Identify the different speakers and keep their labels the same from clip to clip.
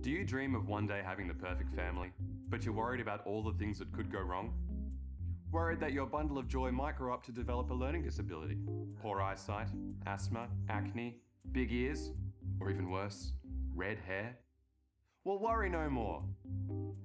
Speaker 1: Do you dream of one day having the perfect family, but you're worried about all the things that could go wrong? Worried that your bundle of joy might grow up to develop a learning disability, poor eyesight, asthma, acne, big ears, or even worse, red hair? Well, worry no more.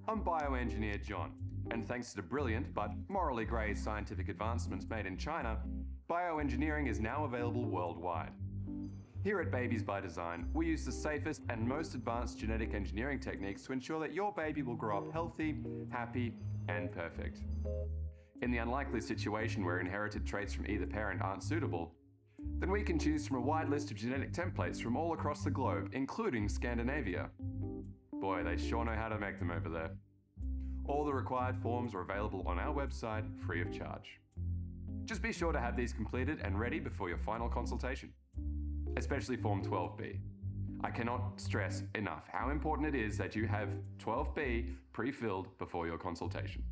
Speaker 1: I'm bioengineer John, and thanks to the brilliant but morally grey scientific advancements made in China, bioengineering is now available worldwide. Here at Babies by Design, we use the safest and most advanced genetic engineering techniques to ensure that your baby will grow up healthy, happy, and perfect. In the unlikely situation where inherited traits from either parent aren't suitable, then we can choose from a wide list of genetic templates from all across the globe, including Scandinavia. Boy, they sure know how to make them over there. All the required forms are available on our website, free of charge. Just be sure to have these completed and ready before your final consultation. Especially Form 12B. I cannot stress enough how important it is that you have 12B pre-filled before your consultation.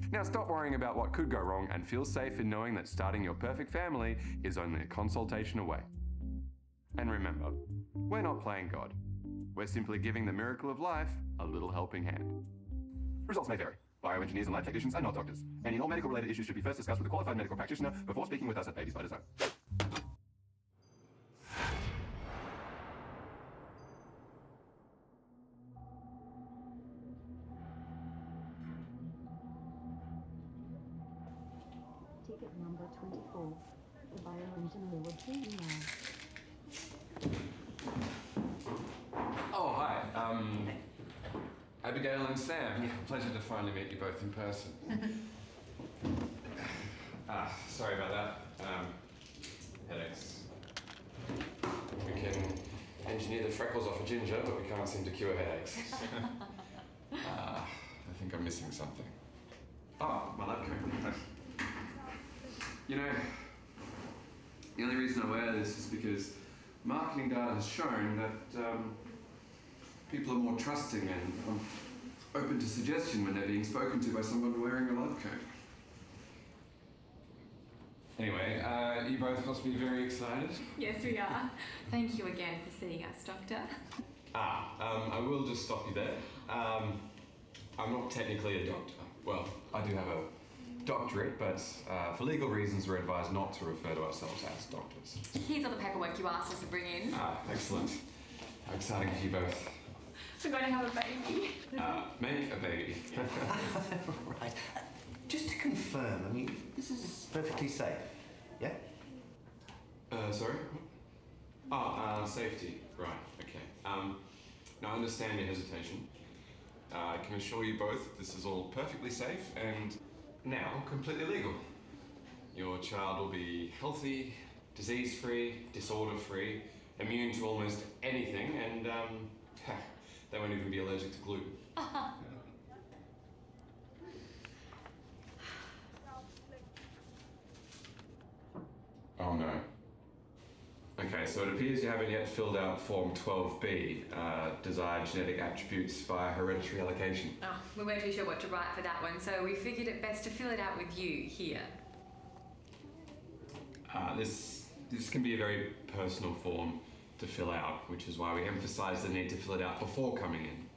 Speaker 1: Now stop worrying about what could go wrong and feel safe in knowing that starting your perfect family is only a consultation away. And remember, we're not playing God. We're simply giving the miracle of life a little helping hand. Results may vary. Bioengineers and lab technicians are not doctors. Any and all medical related issues should be first discussed with a qualified medical practitioner before speaking with us at Babies by Design.
Speaker 2: Ticket number 24. The bioengineer will see you now.
Speaker 1: Oh, hi. Abigail and Sam. Yeah, pleasure to finally meet you both in person. Sorry about that. Headaches. We can engineer the freckles off a ginger, but we can't seem to cure headaches. I think I'm missing something. Oh, my lab coat. You know, the only reason I wear this is because marketing data has shown that people are more trusting and open to suggestion when they're being spoken to by someone wearing a lab coat. Anyway, you both must be very excited.
Speaker 3: Yes, we are. Thank you again for seeing us, Doctor.
Speaker 1: I will just stop you there. I'm not technically a doctor. Well, I do have a doctorate, but for legal reasons we're advised not to refer to ourselves as doctors.
Speaker 3: Here's all the paperwork you asked us to bring in.
Speaker 1: Excellent. How exciting for you both.
Speaker 3: We're going to have a baby.
Speaker 1: Make a baby.
Speaker 4: Right. Just to confirm, I mean, this is perfectly safe, yeah?
Speaker 1: Sorry? Safety. Right, okay. Now I understand your hesitation. I can assure you both that this is all perfectly safe and now completely legal. Your child will be healthy, disease-free, disorder-free, immune to almost anything, and they won't even be allergic to gluten. Oh no. Okay, so it appears you haven't yet filled out Form 12B, desired genetic attributes via hereditary allocation.
Speaker 3: Oh, we weren't too sure what to write for that one, so we figured it best to fill it out with you here.
Speaker 1: This can be a very personal form to fill out, which is why we emphasize the need to fill it out before coming in.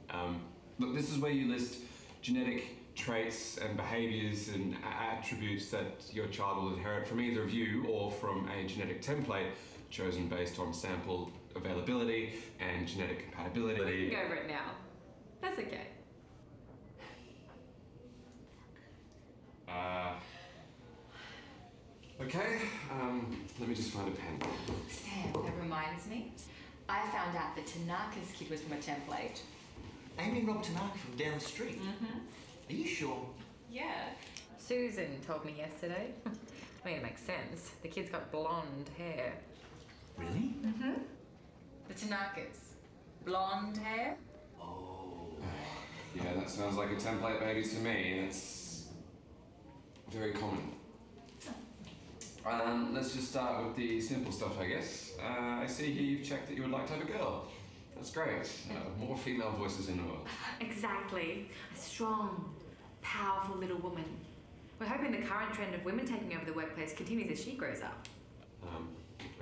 Speaker 1: Look, this is where you list genetic traits and behaviors and attributes that your child will inherit from either of you or from a genetic template chosen based on sample availability and genetic compatibility.
Speaker 3: We can go over it now. That's okay.
Speaker 1: Okay, let me just find a pen.
Speaker 3: Sam, that reminds me. I found out that Tanaka's kid was from a template.
Speaker 4: Amy and Rob Tanaka from down the street?
Speaker 3: Mm-hmm.
Speaker 4: Are you sure?
Speaker 3: Yeah. Susan told me yesterday. I mean, it makes sense. The kid's got blonde hair.
Speaker 4: Really?
Speaker 3: Mm-hmm. The Tanakas. Blonde hair?
Speaker 4: Oh.
Speaker 1: Yeah, that sounds like a template baby to me. That's very common. Let's just start with the simple stuff, I guess. I see here you've checked that you would like to have a girl. That's great. More female voices in the world.
Speaker 3: Exactly. A strong, powerful little woman. We're hoping the current trend of women taking over the workplace continues as she grows up.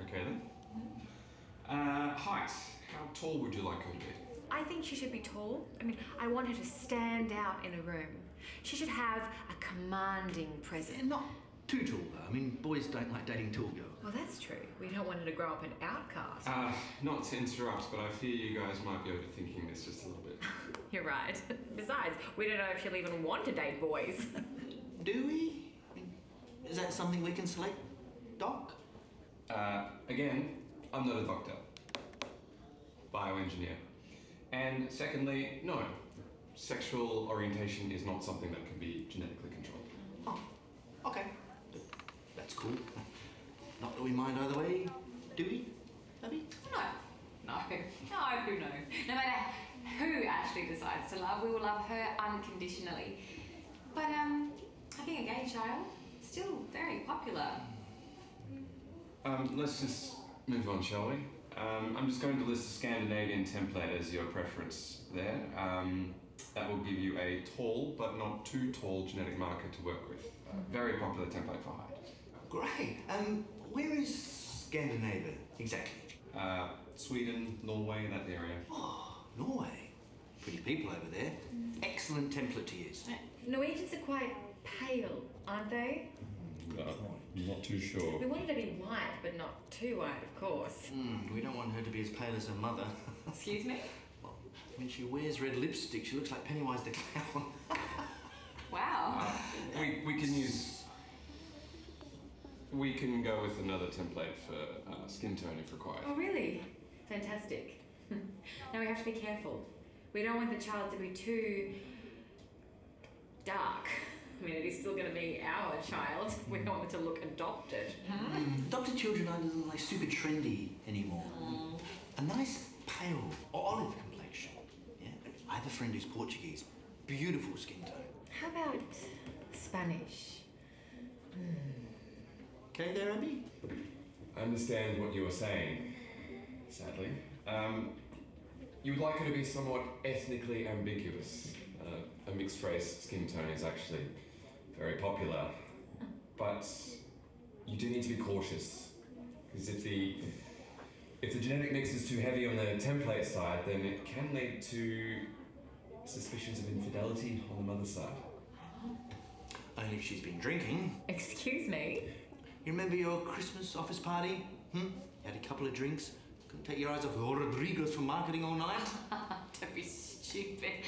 Speaker 1: Okay then. Height. How tall would you like her to be?
Speaker 3: I think she should be tall. I mean, I want her to stand out in a room. She should have a commanding presence.
Speaker 4: Not too tall, though. I mean, boys don't like dating tall girls.
Speaker 3: Well, that's true. We don't want her to grow up an outcast.
Speaker 1: Not to interrupt, but I fear you guys might be overthinking this just a little bit.
Speaker 3: You're right. Besides, we don't know if she'll even want to date boys.
Speaker 4: Do we? I mean, is that something we can select, Doc?
Speaker 1: Again, I'm not a doctor. Bioengineer. And secondly, no. Sexual orientation is not something that can be genetically controlled.
Speaker 4: Oh, okay. That's cool. Not that we mind either way, do we, Abby?
Speaker 5: No, who knows? No matter who Ashley decides to love, we will love her unconditionally. But having a gay child, still very popular.
Speaker 1: Let's just move on, shall we? I'm just going to list a Scandinavian template as your preference there. That will give you a tall but not too tall genetic marker to work with. Very popular template for height.
Speaker 4: Great. Where is Scandinavia exactly?
Speaker 1: Sweden, Norway, that area.
Speaker 4: Oh, Norway. Pretty people over there. Excellent template to use.
Speaker 3: Norwegians are quite pale, aren't they?
Speaker 1: I'm not too sure.
Speaker 3: We want her to be white, but not too white, of course.
Speaker 4: We don't want her to be as pale as her mother.
Speaker 5: Excuse me?
Speaker 4: Well, when she wears red lipstick, she looks like Pennywise the Clown.
Speaker 5: Wow.
Speaker 1: We can go with another template for skin tone if required.
Speaker 3: Oh, really? Fantastic. Now we have to be careful. We don't want the child to be too dark. I mean, it is still going to be our child. We don't want it to look adopted.
Speaker 4: Adopted children aren't like super trendy anymore. A nice pale olive complexion. Yeah. I have a friend who's Portuguese. Beautiful skin tone.
Speaker 3: How about Spanish?
Speaker 4: Okay there, Abby?
Speaker 1: I understand what you were saying, sadly. You would like her to be somewhat ethnically ambiguous. A mixed race skin tone is actually very popular, but you do need to be cautious, because if the genetic mix is too heavy on the template side, then it can lead to suspicions of infidelity on the mother's side.
Speaker 4: Only if she's been drinking.
Speaker 3: Excuse me?
Speaker 4: You remember your Christmas office party? You had a couple of drinks. Couldn't take your eyes off Rodriguez from marketing all night.
Speaker 5: Don't be stupid.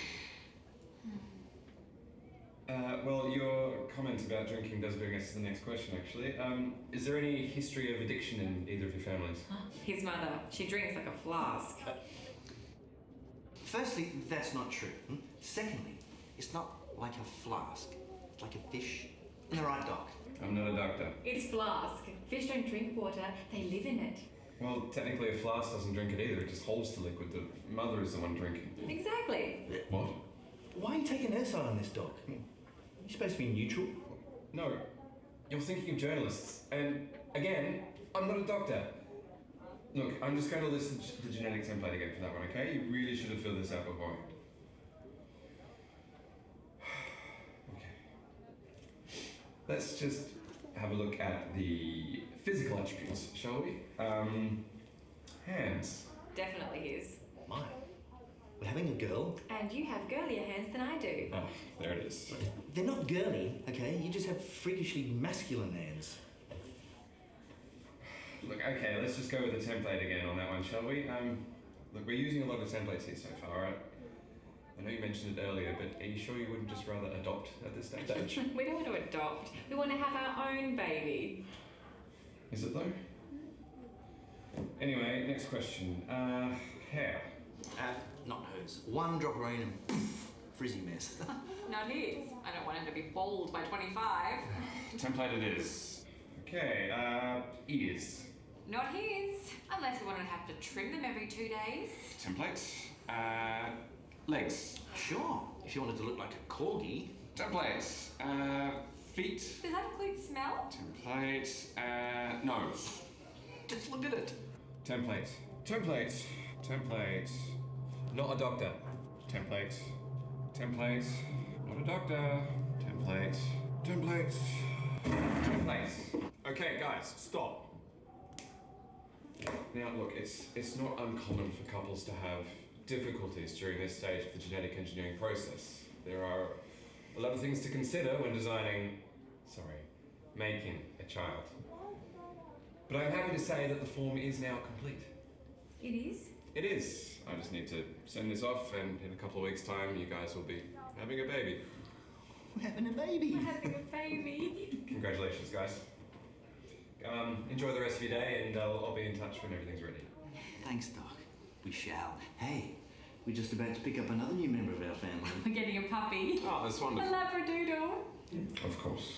Speaker 1: Well, your comment about drinking does bring us to the next question, actually. Is there any history of addiction in either of your families?
Speaker 3: His mother. She drinks like a flask.
Speaker 4: Firstly, that's not true. Secondly, it's not like a flask. It's like a fish in the right dock.
Speaker 1: I'm not a doctor.
Speaker 3: It's flask. Fish don't drink water, they live in it.
Speaker 1: Well, technically a flask doesn't drink it either, it just holds the liquid. The mother is the one drinking.
Speaker 3: Exactly.
Speaker 1: What?
Speaker 4: Why are you taking her side on this, Doc? You're supposed to be neutral.
Speaker 1: No, you're thinking of journalists. And again, I'm not a doctor. Look, I'm just going to list the genetic template again for that one, okay? You really should have filled this out beforehand. Okay. Let's just have a look at the physical attributes, shall we? Hands.
Speaker 3: Definitely his.
Speaker 4: My. We're having a girl.
Speaker 3: And you have girlier hands than I do.
Speaker 1: Oh, there it is.
Speaker 4: They're not girly, okay? You just have freakishly masculine hands.
Speaker 1: Look, okay, let's just go with the template again on that one, shall we? Look, we're using a lot of templates here so far, alright? I know you mentioned it earlier, but are you sure you wouldn't just rather adopt at this stage?
Speaker 3: We don't want to adopt. We want to have our own baby.
Speaker 1: Is it though? Anyway, next question. Hair.
Speaker 4: Not hers. One drop of rain and poof, frizzy mess.
Speaker 5: Not his. I don't want him to be bald by 25.
Speaker 1: Template it is. Okay, ears.
Speaker 5: Not his. Unless we want to have to trim them every 2 days.
Speaker 1: Template. Legs.
Speaker 4: Sure, if you wanted to look like a corgi.
Speaker 1: Template. Feet.
Speaker 5: Does that include smell?
Speaker 1: Template. Nose.
Speaker 4: Just look at it.
Speaker 1: Template. Template. Template. Not a doctor. Template. Template. Not a doctor. Template. Template. Template. Okay, guys, stop. Now, look, it's not uncommon for couples to have difficulties during this stage of the genetic engineering process. There are a lot of things to consider when making a child. But I'm happy to say that the form is now complete.
Speaker 3: It is?
Speaker 1: It is. I just need to send this off, and in a couple of weeks' time, you guys will be having a baby.
Speaker 4: We're having a baby.
Speaker 3: We're having a baby.
Speaker 1: Congratulations, guys. Enjoy the rest of your day, and I'll be in touch when everything's ready.
Speaker 4: Thanks, Doc. We shall. Hey, we're just about to pick up another new member of our family.
Speaker 5: We're getting a puppy.
Speaker 1: Oh, that's
Speaker 5: A
Speaker 1: wonderful.
Speaker 5: Labradoodle.
Speaker 1: Of course.